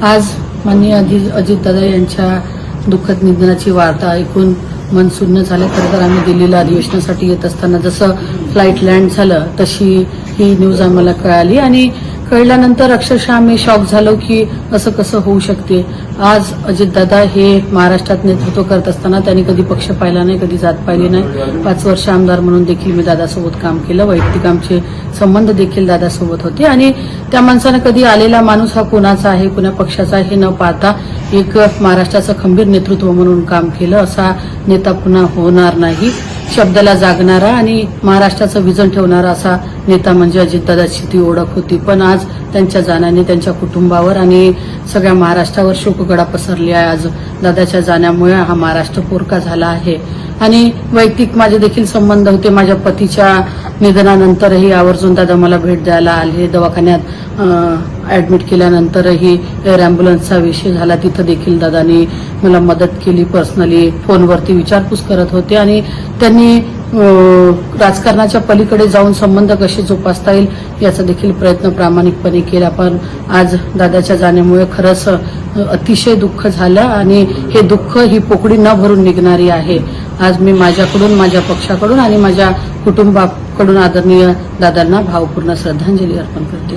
आज माननीय अजितदादा यांच्या दुःखद निधनाची वार्ता ऐकून मन सुन्न झालं. खरं तर आम्ही दिल्लीला अधिवेशनासाठी येत असताना जसं फ्लाईट लँड झालं तशी ही न्यूज आम्हाला कळाली आणि कळल्यानंतर अक्षरशः आम्ही शॉक झालो की असं कसं होऊ शकते. आज अजितदादा हे महाराष्ट्रात नेतृत्व करत असताना त्यांनी कधी पक्ष पाहिला नाही, कधी जात पाहिली नाही. 5 वर्ष आमदार म्हणून देखील मी दादासोबत काम केलं. वैयक्तिक आमचे संबंध देखील दादासोबत होते आणि त्या माणसानं कधी आलेला माणूस हा कुणाचा आहे, कुणा पक्षाचा आहे हे न पाहता एक महाराष्ट्राचं खंबीर नेतृत्व म्हणून काम केलं. असा नेता पुन्हा होणार नाही. शब्दाला जागणारा आणि महाराष्ट्राचं विजन ठेवणारा असा नेता म्हणजे अजितदादाची ती ओळख होती. पण आज त्यांच्या जाण्याने त्यांच्या कुटुंबावर आणि सगळ्या महाराष्ट्रावर शोकगळा पसरली आहे. आज दादाच्या जाण्यामुळे हा महाराष्ट्र पोरका झाला आहे आणि वैयक्तिक माझे देखील संबंध होते. माझ्या पतीच्या निधनानंतरही आवर्जून दादा मला भेट द्यायला आले. दवाखान्यात ऍडमिट केल्यानंतरही एअर अँब्युलन्सचा विषय झाला, तिथं देखील दादानी मला मदत केली. पर्सनली फोनवरती विचारपूस करत होते आणि त्यांनी राजकारणाच्या पलीकडे जाऊन संबंध कसे जोपासता येईल याचा देखील प्रयत्न प्रामाणिकपणे केला. पण आज दादाच्या जाण्यामुळे खरंच अतिशय दुःख झालं आणि हे दुःख ही पोकळी न भरून निघणारी आहे. आज मी माझ्याकडून, माझ्या पक्षाकडून आणि माझ्या कुटुंबाकडून आदरणीय दादांना भावपूर्ण श्रद्धांजली अर्पण करते.